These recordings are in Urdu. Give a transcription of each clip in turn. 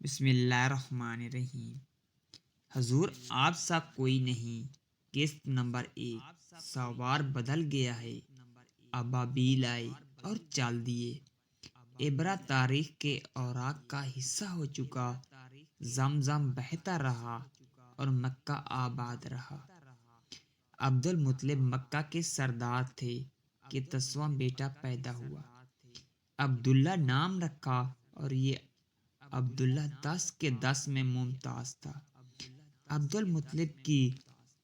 بسم اللہ الرحمن الرحیم۔ حضور آپ سا کوئی نہیں، قسط نمبر 1۔ سوار بدل گیا ہے، ابابیل آئے اور چال دیے۔ ابرا تاریخ کے اوراق کا حصہ ہو چکا، زمزم بہتا رہا اور مکہ آباد رہا۔ عبد المطلب مکہ کے سردار تھے کہ 10واں بیٹا پیدا ہوا، عبداللہ نام رکھا، اور یہ عبداللہ 10 کے 10 میں ممتاز تھا۔ عبد المطلب کی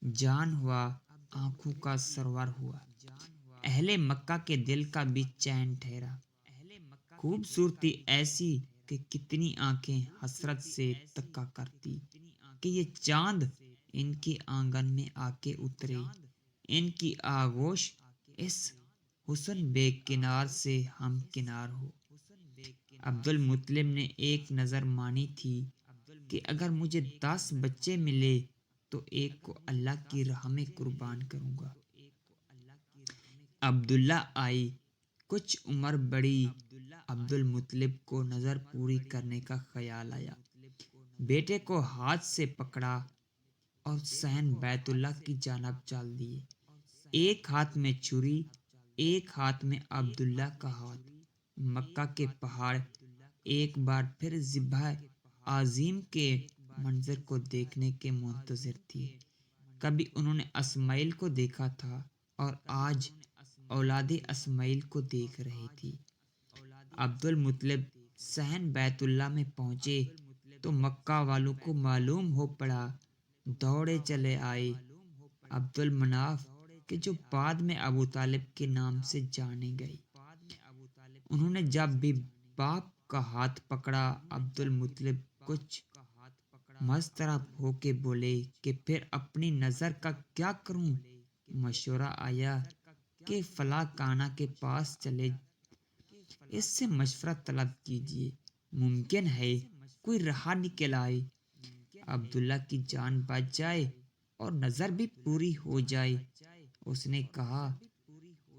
جان ہوا، آنکھوں کا سرور ہوا، اہل مکہ کے دل کا بھی چین ٹھہرا۔ خوبصورتی ایسی کہ کتنی آنکھیں حسرت سے تکا کرتی کہ یہ چاند ان کے آنگن میں آ کے اترے، ان کی آغوش اس حسن بے کنار سے ہم کنار ہو۔ عبد المطلب نے ایک نظر مانی تھی کہ اگر مجھے 10 بچے ملے تو ایک کو اللہ کی راہ میں قربان کروں گا۔ عبداللہ آئی، کچھ عمر بڑھی، عبد المطلب کو نظر پوری کرنے کا خیال آیا۔ بیٹے کو ہاتھ سے پکڑا اور صحن بیت اللہ کی جانب چال دیے۔ ایک ہاتھ میں چھری، ایک ہاتھ میں عبداللہ کا ہاتھ۔ مکہ کے پہاڑ ایک بار پھر ذبح عظیم کے منظر کو دیکھنے کے منتظر تھی۔ کبھی انہوں نے اسماعیل کو دیکھا تھا اور آج اولاد اسماعیل کو دیکھ رہے تھی۔ عبد المطلب صحن بیت اللہ میں پہنچے تو مکہ والوں کو معلوم ہو پڑا، دوڑے چلے آئے۔ عبد المناف کہ جو بعد میں ابو طالب کے نام سے جانے گئے، انہوں نے جب بھی باپ کا ہاتھ پکڑا، عبد المطلب کچھ مضطرب ہو کے بولے کہ پھر اپنی نظر کا کیا کروں؟ مشورہ آیا کہ فلاں کانا کے پاس چلے، اس سے مشورہ طلب کیجیے، ممکن ہے کوئی راہ نکل آئے، عبداللہ کی جان بچ جائے اور نظر بھی پوری ہو جائے۔ اس نے کہا،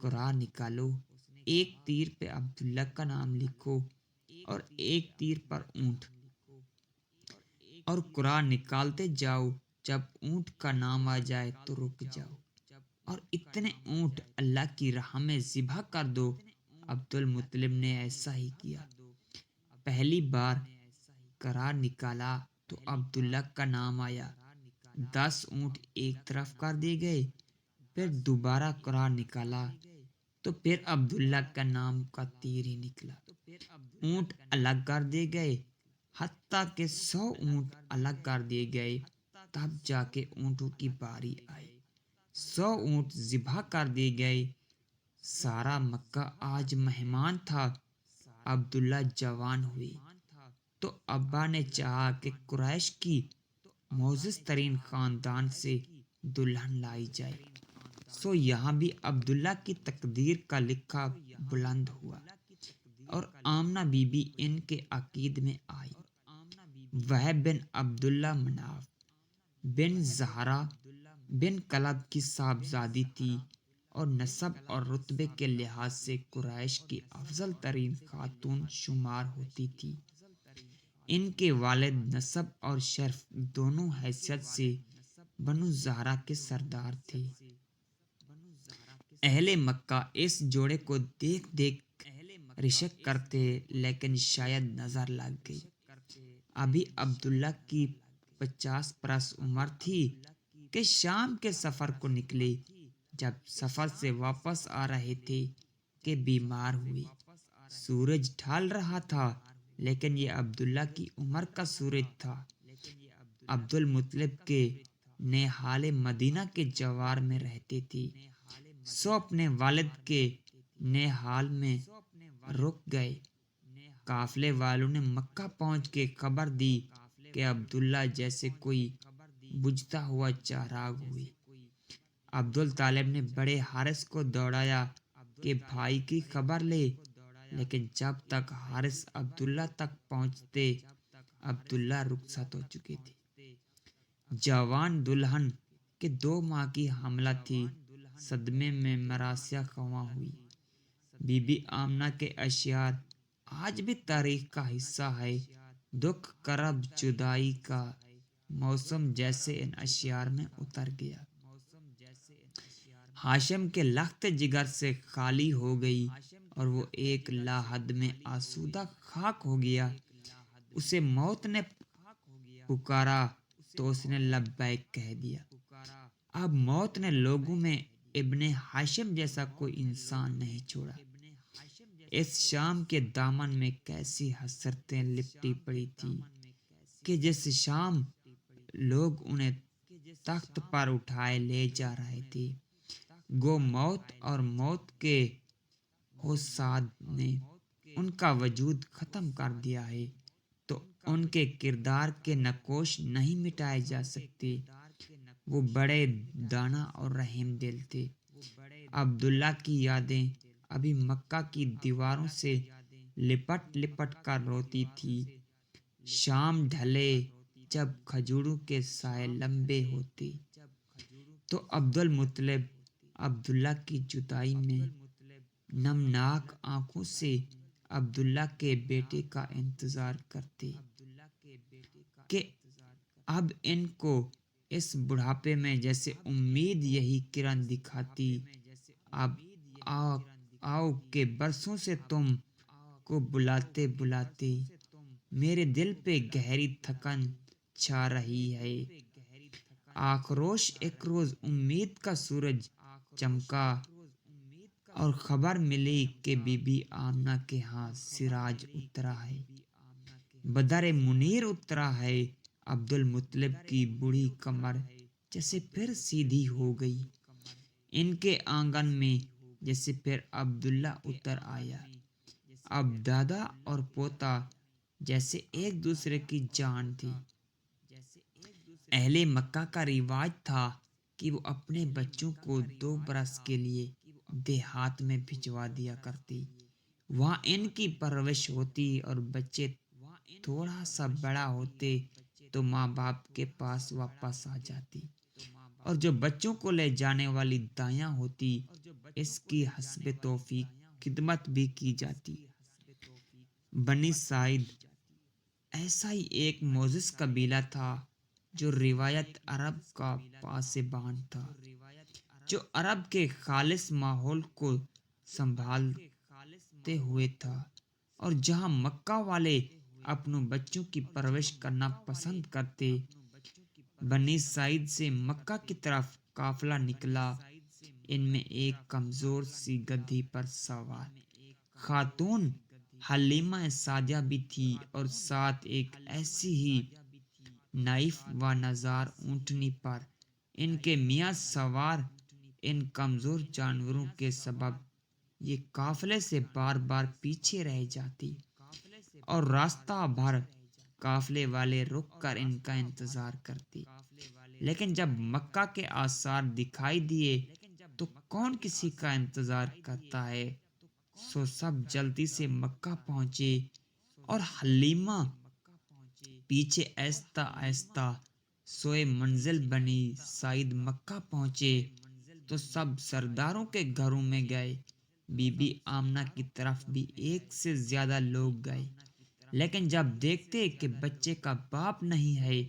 قرآن نکالو، ایک تیر پہ عبداللہ کا نام لکھو اور ایک تیر پر اونٹ، اور قرآن نکالتے جاؤ، جب اونٹ کا نام آ جائے تو رک جاؤ، اور اتنے اونٹ اللہ کی راہ میں ذبح کر دو۔ عبد المطلب نے ایسا ہی کیا۔ پہلی بار قرآن نکالا تو عبداللہ کا نام آیا، 10 اونٹ ایک طرف کر دیے گئے۔ پھر دوبارہ قرآن نکالا تو پھر عبداللہ کا نام کا تیر ہی نکلا، اونٹ الگ کر دیے گئے، حتیٰ کہ 100 اونٹ الگ کر دیے گئے، تب جا کے اونٹوں کی باری آئی، 100 اونٹ ذبح کر دیے گئے۔ سارا مکہ آج مہمان تھا۔ عبداللہ جوان ہوئے تو ابا نے چاہا کہ قریش کی معزز ترین خاندان سے دلہن لائی جائے، سو یہاں بھی عبداللہ کی تقدیر کا لکھا بلند ہوا اور آمنہ بی بی ان کے عقید میں آئی۔ وہ بن عبداللہ مناف بن زہرہ بن کلب کی صاحبزادی تھی اور نسب اور رتبے کے لحاظ سے قریش کی افضل ترین خاتون شمار ہوتی تھی۔ ان کے والد نسب اور شرف دونوں حیثیت سے بنو زہرہ کے سردار تھے۔ اہل مکہ اس جوڑے کو دیکھ دیکھ رشک کرتے، لیکن شاید نظر لگ گئی۔ ابھی عبداللہ کی 50 برس عمر تھی کہ شام کے سفر کو نکلے۔ جب سفر سے واپس آ رہے تھے کہ بیمار ہوئے۔ سورج ڈھل رہا تھا، لیکن یہ عبداللہ کی عمر کا سورج تھا۔ عبد المطلب کے نہال مدینہ کے جوار میں رہتے تھے، سو اپنے والد کے نہال میں رک گئے۔ قافلے والوں نے مکہ پہنچ کے خبر دی کہ عبداللہ جیسے کوئی بجھتا ہوا چراغ ہوئے۔ عبد الطالب نے بڑے حارث کو دوڑایا کہ بھائی کی خبر لے، لیکن جب تک حارث عبداللہ تک پہنچتے، عبداللہ رخصت ہو چکے تھے۔ جوان دلہن کہ 2 ماہ کی حاملہ تھی، صدمے میں مرثیہ خواں ہوئی۔ بی بی آمنہ کے اشعار آج بھی تاریخ کا حصہ ہے۔ دکھ کرب جدائی کا موسم جیسے ان اشعار میں اتر گیا۔ ہاشم کے لخت جگر سے خالی ہو گئی اور وہ ایک لاحد میں آسودہ خاک ہو گیا۔ اسے موت نے پکارا تو اس نے لبیک کہہ دیا۔ اب موت نے لوگوں میں ابن ہاشم جیسا کوئی انسان نہیں چھوڑا۔ اس شام کے دامن میں کیسی حسرتیں لپٹی پڑی تھی کہ جس شام لوگ انہیں تخت پر اٹھائے لے جا رہے تھے، گو موت اور موت کے حساد نے ان کا وجود ختم کر دیا ہے، تو ان کے کردار کے نقوش نہیں مٹائے جا سکتے۔ وہ بڑے دانا اور رحیم دل تھے۔ عبداللہ کی یادیں ابھی مکہ کی دیواروں سے لپٹ لپٹ کر روتی تھی۔ شام ڈھلے جب کھجوروں کے سائے لمبے ہوتے تو عبدالمطلب عبداللہ کی جدائی میں نمناک آنکھوں سے عبداللہ کے بیٹے کا انتظار کرتے کہ اب ان کو اس بڑھاپے میں جیسے امید یہی کرن دکھاتی۔ اب آؤ کہ برسوں سے تم کو بلاتے بلاتے میرے دل پہ گہری تھکن چھا رہی ہے۔ آکروش ایک روز امید کا سورج چمکا اور خبر ملی کہ بی بی آمنہ کے ہاں سراج اترا ہے، بدر منیر اترا ہے۔ عبدالمطلب کی بوڑھی کمر جیسے پھر سیدھی ہو گئی۔ ان کے آنگن میں جیسے پھر عبداللہ اتر آیا۔ اب دادا اور پوتا جیسے ایک دوسرے کی جان تھی۔ اہل مکہ کا رواج تھا کہ وہ اپنے بچوں کو 2 برس کے لیے دیہات میں بھجوا دیا کرتے۔ وہاں ان کی پرورش ہوتی اور بچے تھوڑا سا بڑا ہوتے تو ماں باپ کے پاس واپس آ جاتی، اور جو بچوں کو لے جانے والی دائیاں ہوتی اس کی حسب توفیق خدمت بھی کی جاتی۔ بنی سعید ایسا ہی ایک معزز قبیلہ تھا جو روایت عرب کا پاسبان تھا، جو عرب کے خالص ماحول کو سنبھالتے ہوئے تھا، اور جہاں مکہ والے اپنوں بچوں کی پرورش کرنا پسند کرتے۔ بنی سعید سے مکہ کی طرف قافلہ نکلا۔ ان میں ایک کمزور سی گدھی پر سوار خاتون حلیمہ سعدیہ بھی تھی، اور ساتھ ایک ایسی ہی نائف و نزار اونٹنی پر ان کے میاں سوار۔ ان کمزور جانوروں کے سبب یہ قافلے سے بار بار پیچھے رہ جاتی اور راستہ بھر قافلے والے رک کر ان کا انتظار کرتے، لیکن جب مکہ کے آثار دکھائی دیے تو کون کسی کا انتظار کرتا ہے، سو سب جلدی سے مکہ پہنچے، اور حلیمہ پیچھے آہستہ آہستہ سوئے منزل بنی سعید مکہ پہنچے تو سب سرداروں کے گھروں میں گئے۔ بی بی آمنہ کی طرف بھی ایک سے زیادہ لوگ گئے، لیکن جب دیکھتے کہ بچے کا باپ نہیں ہے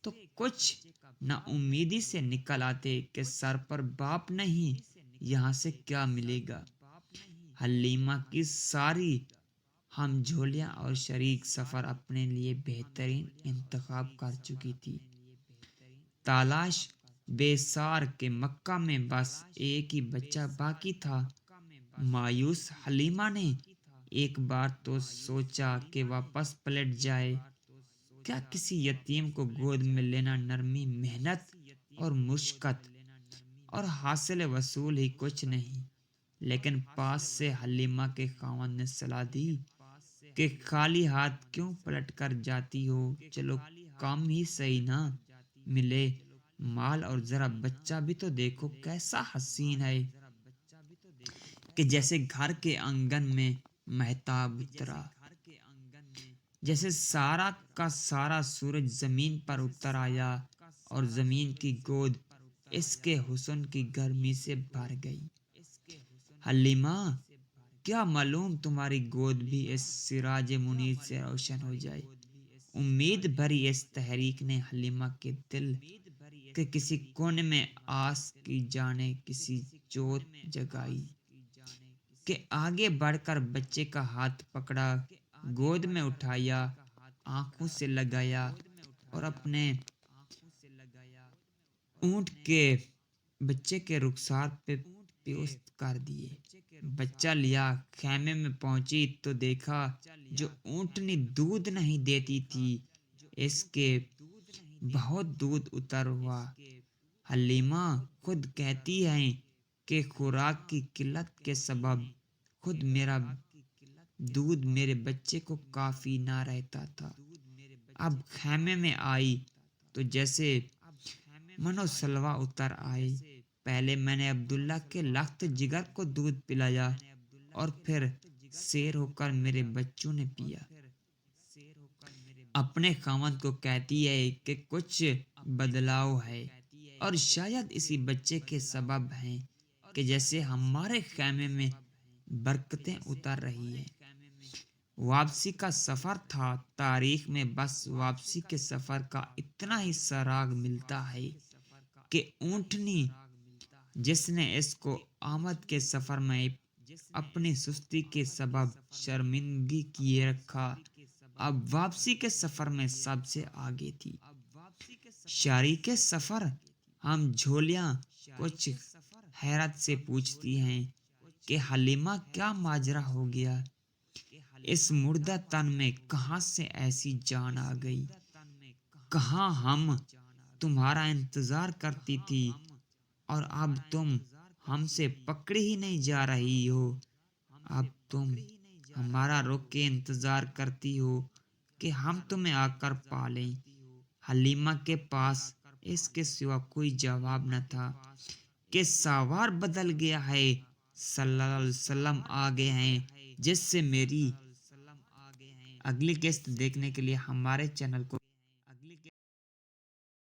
تو کچھ نا امیدی سے نکل آتے کہ سر پر باپ نہیں، یہاں سے کیا ملے گا۔ حلیمہ کی ساری ہم جھولیاں اور شریک سفر اپنے لیے بہترین انتخاب کر چکی تھی۔ تالاش بے سار کہ مکہ میں بس ایک ہی بچہ باقی تھا۔ مایوس حلیمہ نے ایک بار تو سوچا کہ واپس پلٹ جائے۔ کیا کسی یتیم کو گود میں لینا نرمی، محنت اور مشقت اور حاصل وصول ہی کچھ نہیں، لیکن پاس سے حلیمہ کے خاوند نے صلاح دی کہ خالی ہاتھ کیوں پلٹ کر جاتی ہو، چلو کم ہی صحیح نہ ملے مال، اور ذرا بچہ بھی تو دیکھو کیسا حسین ہے کہ جیسے گھر کے آنگن میں مہتاب اترا، جیسے سارا کا سارا سورج زمین پر اتر آیا اور زمین کی گود اس کے حسن کی گرمی سے بھر گئی۔ حلیمہ کیا معلوم تمہاری گود بھی اس سراج منیر سے روشن ہو جائے۔ امید بھری اس تحریک نے حلیمہ کے دل کے کسی کونے میں آس کی جانے کسی جوت جگائی کہ آگے بڑھ کر بچے کا ہاتھ پکڑا، گود میں اٹھایا، آنکھوں سے لگایا اور اپنے اونٹ کے بچے کے رخسار پہ پیوست کر دیے۔ بچہ لیا خیمے میں پہنچی تو دیکھا جو اونٹنی دودھ نہیں دیتی تھی اس کے بہت دودھ اتر ہوا۔ حلیمہ خود کہتی ہیں کہ خوراک کی قلت کے سبب خود میرا دودھ میرے بچے کو کافی نہ رہتا تھا۔ اب خیمے میں آئی تو جیسے منو سلوا اتر آئے۔ پہلے میں نے عبداللہ کے لخت جگر کو دودھ پلایا اور پھر سیر ہو کر میرے بچوں نے پیا۔ اپنے خاوند کو کہتی ہے کہ کچھ بدلاؤ ہے اور شاید اسی بچے کے سبب ہیں کہ جیسے ہمارے خیمے میں برکتیں اتر رہی ہیں۔ واپسی کا سفر تھا۔ تاریخ میں بس واپسی کے سفر کا اتنا ہی سراغ ملتا ہے کہ اونٹنی جس نے اس کو آمد کے سفر میں اپنی سستی کے سبب شرمندگی کیے رکھا، اب واپسی کے سفر میں سب سے آگے تھی۔ شریک سفر ہم جھولیاں کچھ حیرت سے پوچھتی ہیں کہ حلیمہ کیا ماجرا ہو گیا؟ اس مردہ تن میں کہاں سے ایسی جان آ گئی؟ کہاں ہم تمہارا انتظار کرتی تھی اور اب تم ہم سے پکڑی ہی نہیں جا رہی ہو۔ اب تم ہمارا رک کے انتظار کرتی ہو کہ ہم تمہیں آ کر پالیں۔ حلیمہ کے پاس اس کے سوا کوئی جواب نہ تھا کہ سوار بدل گیا ہے، صلی اللہ علیہ وسلم آ گئے ہیں، جس سے میری اگلی قسط دیکھنے کے لیے ہمارے چینل کو